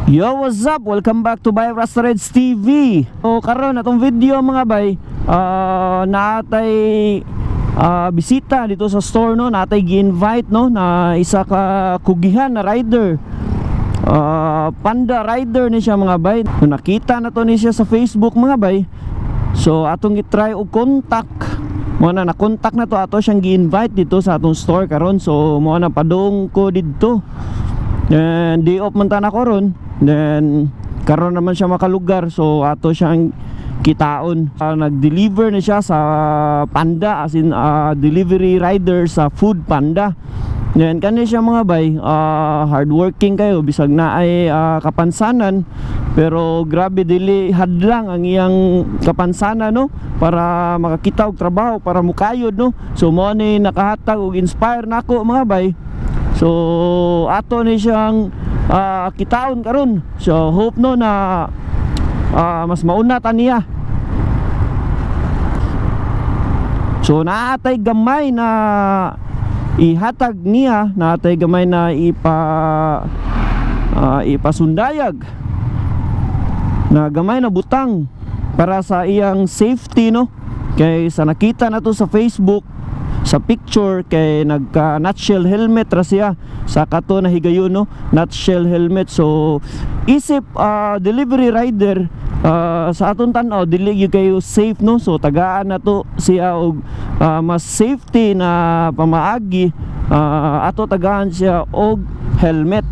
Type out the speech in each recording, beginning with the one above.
Yo, what's up? Welcome back to Bay Restaurants TV. So karon atong video mga bay, naatay bisita dito sa store no, naatay gi-invite no na isa ka kugihan na rider. Panda rider ni siya mga bay. Nakita na to ni siya sa Facebook mga bay. So atong gi-try og contact. Mo na na-contact na to, ato siyang gi-invite dito sa atong store karon. So mo na padung ko dito. And day off man ta na karon. Then karon naman siya makalugar, so ato siyang kitaon. Nag-deliver na siya sa Panda, as in delivery rider sa Food Panda. Then kani siya mga bay, hardworking kayo bisag na ay kapansanan, pero grabe dili hadlang ang iyang kapansanan no para makakita og trabaho, para mukayod no. So mo ni nakahatag og inspire nako mga bay. So ato ni siyang kitaon karon. So hope no na mas mauna ta niya. So naatay gamay na ihatag niya, naatay gamay na ipasundayag na gamay na butang para sa iyang safety no. Kay sa nakita na to sa Facebook sa picture, kay nagka nutshell helmet ra siya sa kato na higayon no, nutshell helmet. So isip delivery rider sa aton tan-aw dili gyud kayo safe no. So tagaan na to siya og mas safety na pamaagi, ato tagaan siya og helmet.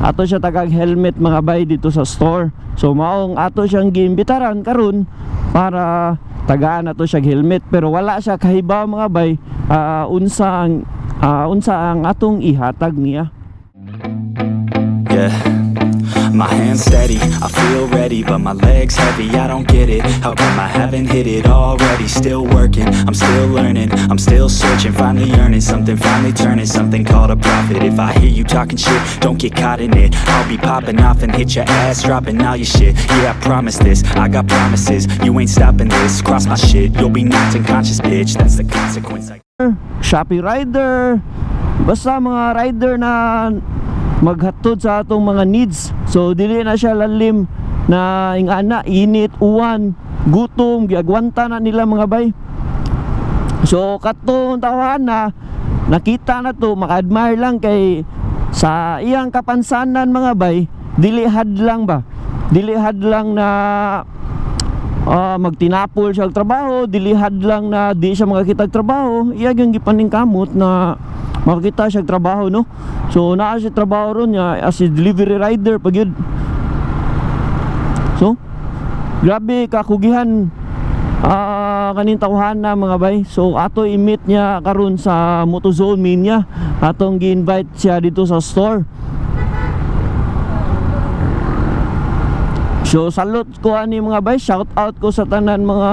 Ato siya tagag helmet mga bay dito sa store. So maong ato siyang giimbitaran karon para tagaan na to siya helmet, pero wala siya kahibaw mga bay unsa ang atong ihatag niya. Yeah, my hands steady, I feel ready, but my legs heavy, I don't get it. How come I haven't hit it already? Still working, I'm still learning, I'm still searching, finally earning something, finally turning something called a profit. If I hear you talking shit, don't get caught in it. I'll be popping off and hit your ass, dropping all your shit. Yeah, I promise this, I got promises, you ain't stopping this. Cross my shit, you'll be knocked unconscious, bitch, that's the consequence. Shopee rider, basta mga rider na maghatod sa atong mga needs. So dili na siya lalim na ingana, init, uwan, gutom, giagwanta na nila mga bay. So katong tawahan na nakita na to, maka-admire lang kay sa iyang kapansanan mga bay, dili hadlang ba? Dili hadlang na magtinapol siya og trabaho, dili hadlang na di siya makakita og trabaho. Iya gyud gipaningkamot na makita siya trabaho no. So naa siya trabaho ron niya as a delivery rider pag yun. So grabe kakugihan kaning tawhan na mga bay. So ato i-meet niya karon sa Motozone Minya. Atong gi-invite siya dito sa store. So salute ko ani mga bay, shout out ko sa tanan mga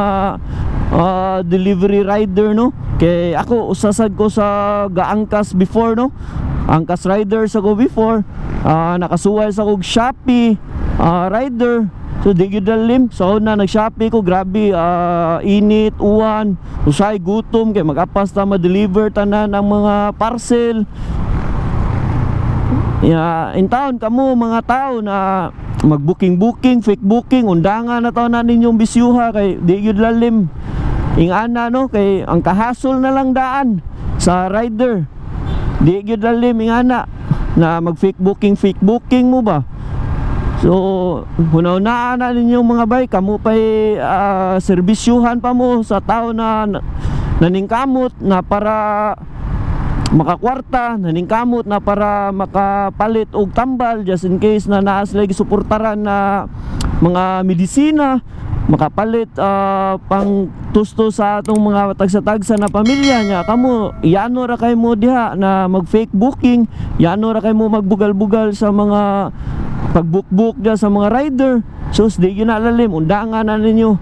delivery rider no. Kay ako usasad ko sa gaangkas before no. Angkas rider sa ko before. Nakasuway sa kog Shopee rider. So di gyud dalim. So na nag-Shopee ko, grabe init, uwan, usay gutom kay magapas ta ma-deliver tanan ang mga parcel. In town kamo mga tao na mag-booking, fake booking, undangan na taon na ninyong bisyuha kay di gyud lalim. Ingana no, kay ang kahasol na lang daan sa rider. Di gyud lalim ingana na mag-fake booking mo ba. So hunaw-hunaan na ninyong mga bay, kamo pay serbisyuhan pa mo sa tao na naningkamot na para makakwarta, naningkamot na para makapalit og tambal just in case na naas lagi suportaran na mga medisina, makapalit pang tusto sa atong mga tagsa-tagsa na pamilya niya. Kamo iano ra kay mo diha na mag fake booking, iano ra kay mo magbugal-bugal sa mga pag-book diha sa mga rider. So di gyud na lalim, undangan na ninyo.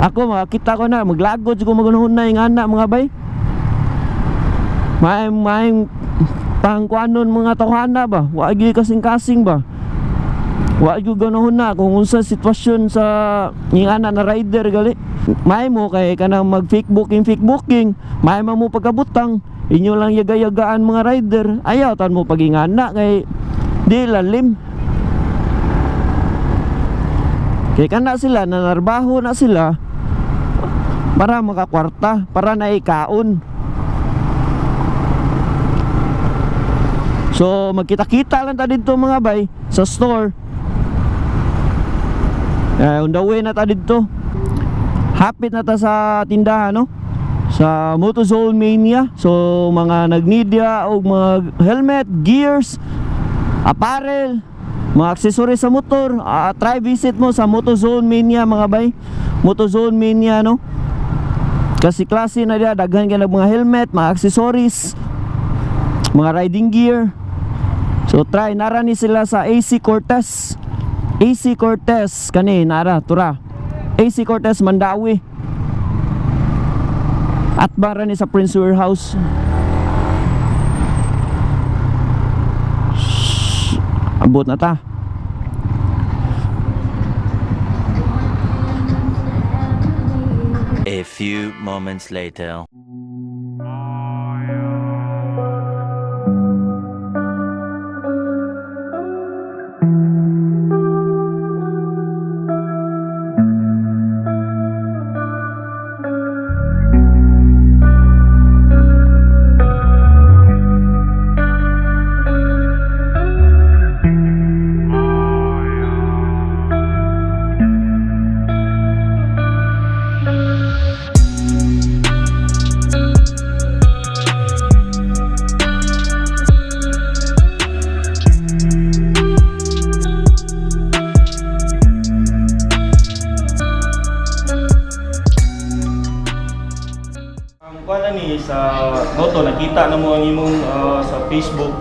Ako makita ko na maglagod ko magunahon na ingana mga bay. May pangkuanon mga tawhana ba? Wa gyud kasing-kasing ba? Wa gyud ganahon na kung unsa sitwasyon sa ingana na rider gali. May mo kay kanang mag fake booking, may mo pagkabutang, inyo lang yaga-yagaan mga rider. Ayaw tan mo pagingana kay di lalim. Kaya kana sila, nanarbaho na sila para makakwarta, para naikaon. So magkita-kita lang ta dito mga bay sa store. On the way na ta dito. Hapit na ta sa tindahan, no? Sa Motozone Mania. So mga nagneedya og mga helmet, gears, apparel, mga accessories sa motor, try visit mo sa Motozone Mania mga bay. Motozone Mania, no? Kasi klase na dia, daghan ka ng mga helmet, mga accessories, mga riding gear. So try, nara ni sila sa AC Cortez. AC Cortez kani nara tura. AC Cortez Mandawi. At bara ni sa Prince Warehouse. Abot na ta. A few moments later. Kuan ni sa Noto, nakita na mo ang imong sa Facebook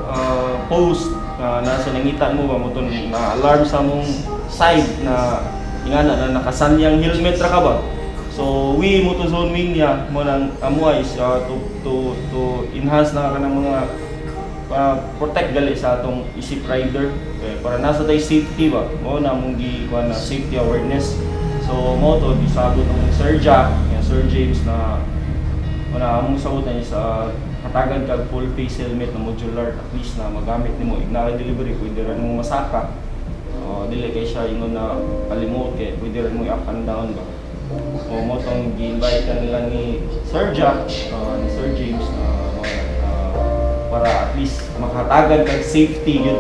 post na nasa nangitan mo ba mo to na alarm sa mong side na ingana na nakasanyang helmet ra ka ba. So we Motozone Mania mo nang amuay to enhance na kanang mga protect gali sa atong isip rider para nasa tay safety ba mo na mong gi kuan na safety awareness. So mo to gisagot ng Sir Jack, Sir James na wala among sautan niya sa hatagan kag full face helmet na modular at least na magamit nimo igna delivery pwede ran mo masaka. Dili kay siya ingon na kalimot kay pwede ran mo i-up and down ba. O mo tong gi-invite nila ni Sir Jack, ni Sir James para at least makahatagan kag safety yun.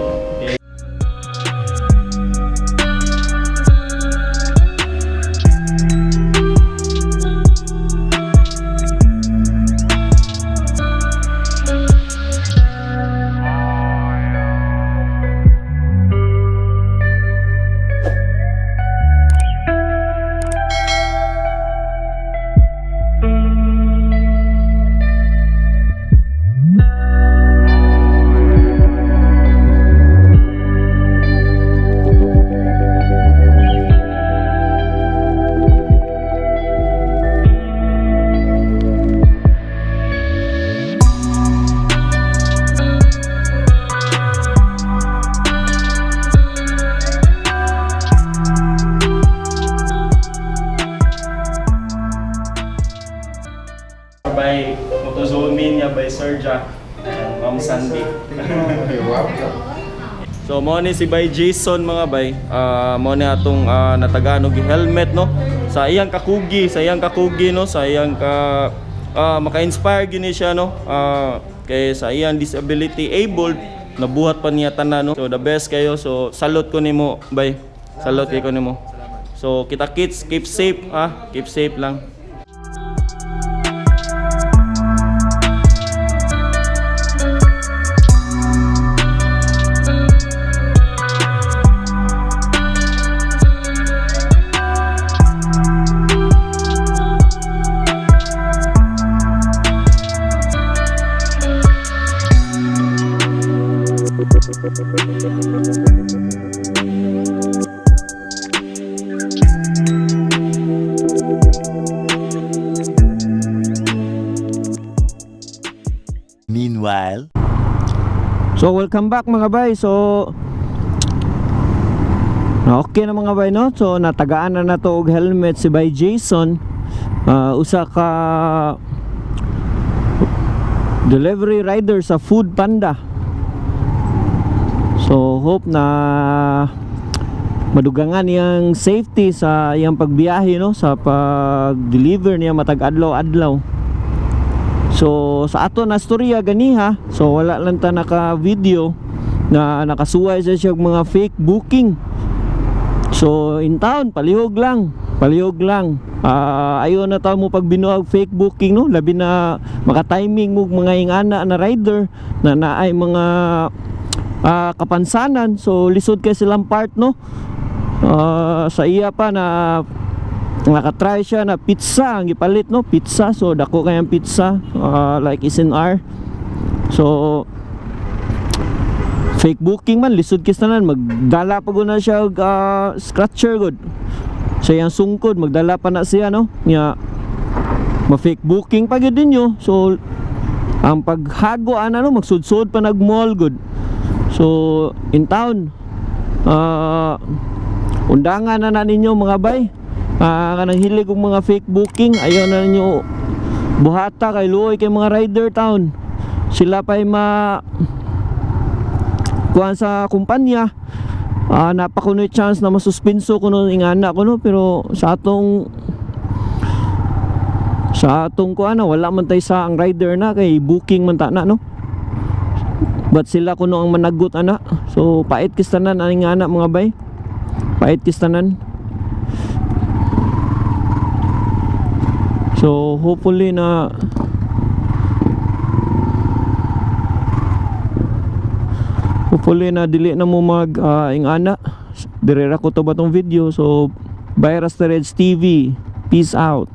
By Motozone Mania by Sir Jack and Ma'am Sandy. So mo ni si Bay Jason mga bay, mo ni atong nataganog helmet no sa iyang kakugi, no sa iyang ka maka-inspire gini siya no kay sa iyang disability able nabuhat pa niya tanan no. So the best kayo, so salute ko nimo bay, salute ko nimo. So kita kids keep safe keep safe lang. Meanwhile, so welcome back mga bay. So okay na mga bay no. So natagaan na to og helmet si Bay Jason, usa ka delivery rider sa Food Panda. So hope na madugangan yang safety sa iyang pagbiyahe, no, sa pag-deliver niya matag adlaw-adlaw. So sa ato na storya ganiha, so wala lang ta naka video na nakasuway sa siya mga fake booking. So in town palihog lang. Ayaw na tayo mo pag binuhag fake booking, no, labi na maka-timing mo mga ingana na rider na naay mga kapansanan. So lisod kay silang part, no. Sa iya pa na nakatry siya na pizza ang gipalit, no, pizza. So dako kayang pizza, like SNR. So fake booking man, lisod kis tanan, magdala pa gud na siya scratcher good sa iyang sungkod, magdala pa na siya, no, nya ma-fake booking pa gud ninyo. So ang paghago ana, no, magsudsod pa nag-mall good. So in town undangan na ninyo mga bay, kanang hilig og mga fake booking, ayaw na ninyo buhata kay luoy kay mga rider town. Sila pa'y kuhan sa kumpanya, napakunoy chance na masuspenso kuno ingana kuno, pero sa atong kuhan wala man tay sa ang rider na kay booking man ta na, no. But sila kuno ang managot ana. So pait kistanan ang ingana mga bay, pait kistanan. So hopefully na dili na mo mag ingana. Direra ko to ba tong video. So bye Rastereds TV, peace out.